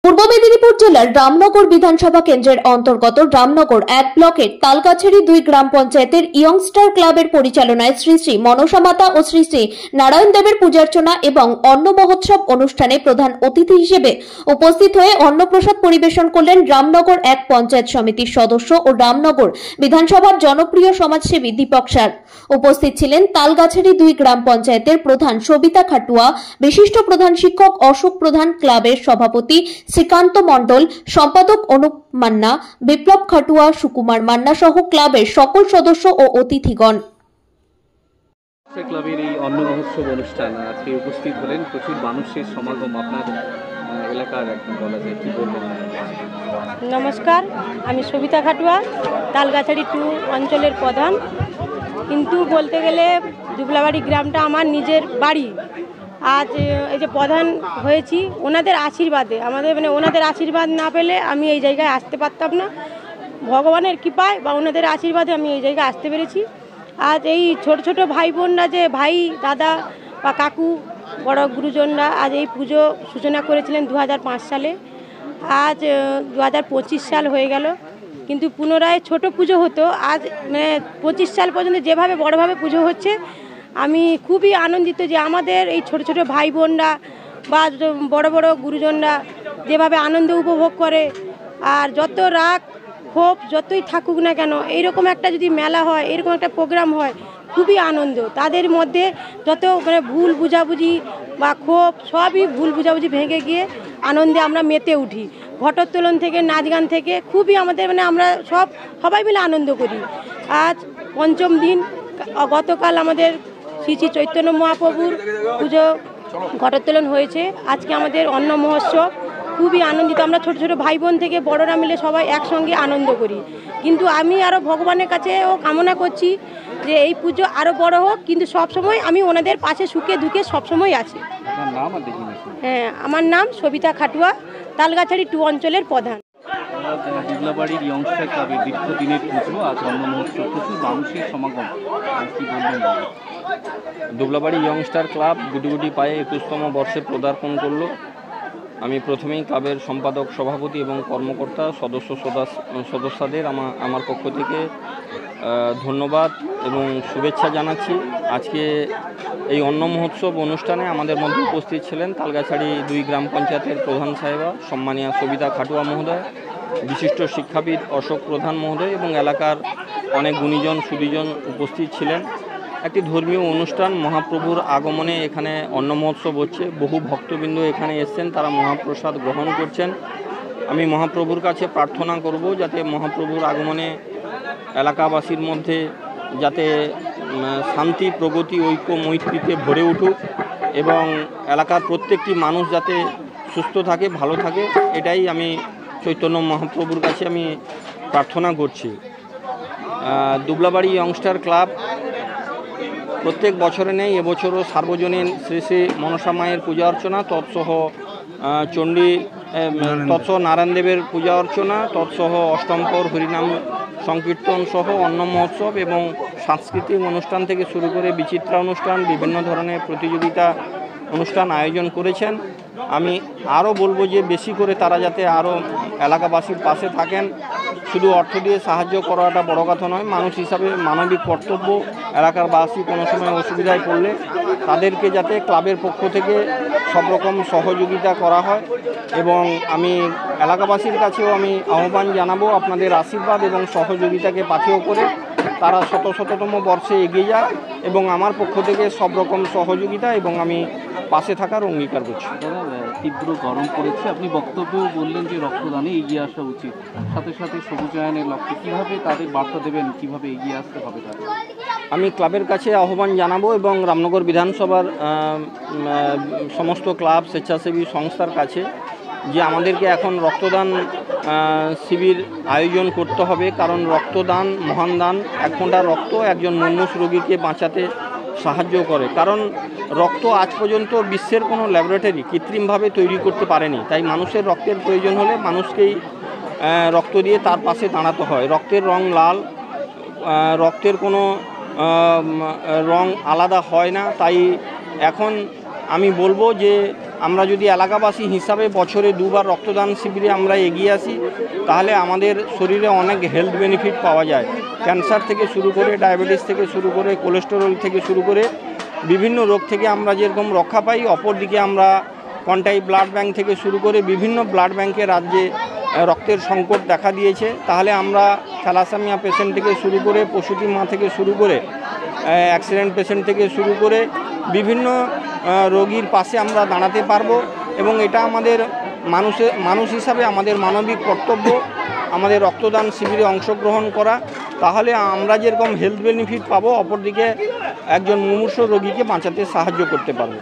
পূর্ব মেদিনীপুর জেলার রামনগর বিধানসভা কেন্দ্রের অন্তর্গত রামনগর 1 ব্লকের তালগাছড়ি 2 গ্রাম পঞ্চায়েতের ইয়ংস্টার ক্লাবের পরিচালনায় শ্রী শ্রী মনসা মাতা ও শ্রী শ্রী নারায়ণ দেবের পূজার্চনা এবং অন্ন মহোৎসব অনুষ্ঠানে প্রধান অতিথি হিসেবে উপস্থিত হয়ে অন্নপ্রসাদ পরিবেশন করলেন রামনগর 1 পঞ্চায়েত সমিতির সদস্য ও রামনগর বিধানসভার জনপ্রিয় সমাজসেবী দীপক সার। উপস্থিত ছিলেন তালগাছড়ি 2 গ্রাম পঞ্চায়েতের প্রধান সবিতা খাটুয়া, বিশিষ্ট প্রধান শিক্ষক অশোক প্রধান, ক্লাবের সভাপতি শ্রীকান্ত মণ্ডল, সম্পাদক অনুপ মান্না, বিপ্লব খাটুয়া, সুকুমার মান্না সহ ক্লাবের সকল সদস্য ও অতিথিগণ। ক্লাবের এই অন্ন মহোৎসব অনুষ্ঠান আজকে উপস্থিত হলেন প্রচুর মানুষের সমাগম আপনার এলাকার একদম বলা যায়, কি বলবেন? নমস্কার, আমি সবিতা খাটুয়া, তালগাছড়ি 2 অঞ্চলের প্রধান। কিন্তু বলতে গেলে দুবলাবাড়ি গ্রামটা আমার নিজের বাড়ি। আজ এই যে প্রধান হয়েছি ওনাদের আশীর্বাদে, আমাদের ওনাদের আশীর্বাদ না পেলে আমি এই জায়গায় আসতে পারতাম না। ভগবানের কৃপায় বা ওনাদের আশীর্বাদে আমি এই জায়গায় আসতে পেরেছি। আজ এই ছোট ছোট ভাই বোনরা, যে ভাই দাদা বা কাকু, বড় গুরুজনরা আজ এই পুজো সূচনা করেছিলেন 2005 সালে। আজ 2025 সাল হয়ে গেল, কিন্তু পুনরায় ছোট পুজো হতো। আজ 25 সাল পর্যন্ত যেভাবে বড়ভাবে পুজো হচ্ছে, আমি খুবই আনন্দিত যে আমাদের এই ছোট ছোট ভাই বোনরা বা বড় বড় গুরুজনরা যেভাবে আনন্দ উপভোগ করে। আর যত রাগ ক্ষোভ যতই থাকুক না কেন, এইরকম একটা যদি মেলা হয়, এরকম একটা প্রোগ্রাম হয়, খুবই আনন্দ। তাদের মধ্যে যত ভুল বুঝাবুঝি বা ক্ষোভ, সবই ভুল বুঝাবুঝি ভেঙে গিয়ে আনন্দে আমরা মেতে উঠি। ঘটোত্তোলন থেকে নাচ গান থেকে খুবই আমাদের আমরা সবাই মিলে আনন্দ করি। আজ পঞ্চম দিন, গতকাল আমাদের শ্রী শ্রী চৈতন্য মহাপ্রভুর পুজো ঘটোত্তোলন হয়েছে। আজকে আমাদের অন্ন মহোৎসব, খুবই আনন্দিত। আমরা ছোট ছোট ভাই বোন থেকে বড়রা মিলে সবাই একসঙ্গে আনন্দ করি। কিন্তু আমি আরও ভগবানের কাছেও কামনা করছি যে এই পুজো আরও বড় হোক, কিন্তু সবসময় আমি ওনাদের পাশে সুখে দুঃখে সবসময় আছি। হ্যাঁ, আমার নাম সবিতা খাটুয়া, তালগাছড়ি 2 অঞ্চলের প্রধান। দুবলাবাড়ির ইয়ংস্টার ক্লাবের দীর্ঘদিনের পুজো, আজ অন্ন মহোৎসব, প্রচুর মানুষের সমাগম, কি বলবেন? দুবলাবাড়ি ইয়ংস্টার ক্লাব গুটি পায়ে 21তম বর্ষে পদার্পণ করল। আমি প্রথমেই ক্লাবের সম্পাদক, সভাপতি এবং কর্মকর্তা সদস্যদের আমার পক্ষ থেকে ধন্যবাদ এবং শুভেচ্ছা জানাচ্ছি। আজকে এই অন্ন মহোৎসব অনুষ্ঠানে আমাদের মধ্যে উপস্থিত ছিলেন তালগাছড়ি 2 গ্রাম পঞ্চায়েতের প্রধান সাহেবা সম্মানীয় সবিতা খাটুয়া মহোদয়, বিশিষ্ট শিক্ষাবিদ অশোক প্রধান মহোদয় এবং এলাকার অনেক গুণীজন সুদীজন উপস্থিত ছিলেন। একটি ধর্মীয় অনুষ্ঠান, মহাপ্রভুর আগমনে এখানে অন্ন মহোৎসব হচ্ছে। বহু ভক্তবৃন্দ এখানে এসছেন, তারা মহাপ্রসাদ গ্রহণ করছেন। আমি মহাপ্রভুর কাছে প্রার্থনা করব যাতে মহাপ্রভুর আগমনে এলাকাবাসীর মধ্যে যাতে শান্তি, প্রগতি, ঐক্য, মৈত্রীতে ভরে উঠুক এবং এলাকার প্রত্যেকটি মানুষ যাতে সুস্থ থাকে, ভালো থাকে, এটাই আমি চৈতন্য মহাপ্রভুর কাছে আমি প্রার্থনা করছি। দুবলাবাড়ি ইয়ংস্টার ক্লাব প্রত্যেক বছরে নেই, এবছরও সার্বজনীন শ্রী শ্রী মনসা মায়ের পূজা অর্চনা, তৎসহ নারায়ণ দেবের পূজা অর্চনা, তৎসহ অষ্টমপর হরিনাম সংকীর্তন সহ অন্ন মহোৎসব এবং সাংস্কৃতিক অনুষ্ঠান থেকে শুরু করে বিচিত্রা অনুষ্ঠান, বিভিন্ন ধরনের প্রতিযোগিতা অনুষ্ঠান আয়োজন করেছেন। আমি আরও বলবো যে বেশি করে তারা যাতে আরও এলাকাবাসীর পাশে থাকেন। শুধু অর্থ দিয়ে সাহায্য করাটা বড় কথা নয়, মানুষ হিসাবে মানবিক কর্তব্য। এলাকার বাসী কোনো সময় অসুবিধায় পড়লে তাদেরকে যাতে ক্লাবের পক্ষ থেকে সব রকম সহযোগিতা করা হয় এবং আমি এলাকাবাসীর কাছেও আমি আহ্বান জানাবো আপনাদের আশীর্বাদ এবং সহযোগিতাকে পাথেয় করে তারা শততম বর্ষে এগিয়ে যায় এবং আমার পক্ষ থেকে সব রকম সহযোগিতা এবং আমি পাশে থাকার অঙ্গীকার করছি। তীব্র গরম পড়েছে, আপনি বক্তব্যেও বললেন যে রক্তদানে এগিয়ে আসা উচিত, সাথে সাথে সবুজায়নের লক্ষ্যে কীভাবে তাদের বার্তা দেবেন, কীভাবে এগিয়ে আসতে হবে তাদের? আমি ক্লাবের কাছে আহ্বান জানাবো এবং রামনগর বিধানসভার সমস্ত ক্লাব, স্বেচ্ছাসেবী সংস্থার কাছে যে আমাদেরকে এখন রক্তদান শিবির আয়োজন করতে হবে, কারণ রক্তদান মহান দান। 1 ফোঁটা রক্ত একজন মুমূর্ষু রোগীকে বাঁচাতে সাহায্য করে, কারণ রক্ত আজ পর্যন্ত বিশ্বের কোনো ল্যাবরেটরি কৃত্রিমভাবে তৈরি করতে পারেনি। তাই মানুষের রক্তের প্রয়োজন হলে মানুষকেই রক্ত দিয়ে তার পাশে দাঁড়াতে হয়। রক্তের রং লাল, রক্তের কোনো রং আলাদা হয় না। তাই এখন আমি বলবো যে আমরা যদি এলাকাবাসী হিসাবে বছরে 2 বার রক্তদান শিবিরে আমরা এগিয়ে আসি, তাহলে আমাদের শরীরে অনেক হেলথ বেনিফিট পাওয়া যায়। ক্যান্সার থেকে শুরু করে, ডায়াবেটিস থেকে শুরু করে, কোলেস্টেরল থেকে শুরু করে বিভিন্ন রোগ থেকে আমরা যেরকম রক্ষা পাই, অপরদিকে আমরা কন্টাই ব্লাড ব্যাংক থেকে শুরু করে বিভিন্ন ব্লাড ব্যাংকে রাজ্যে রক্তের সংকট দেখা দিয়েছে। তাহলে আমরা থ্যালাসেমিয়া পেশেন্ট থেকে শুরু করে, প্রসূতি মা থেকে শুরু করে, অ্যাক্সিডেন্ট পেশেন্ট থেকে শুরু করে বিভিন্ন রোগীর পাশে আমরা দাঁড়াতে পারবো এবং এটা আমাদের মানুষ হিসাবে আমাদের মানবিক কর্তব্য আমাদের রক্তদান শিবিরে অংশগ্রহণ করা। তাহলে আমরা যেরকম হেলথ বেনিফিট পাবো, অপরদিকে একজন মুমূর্ষু রোগীকে বাঁচাতে সাহায্য করতে পারবো।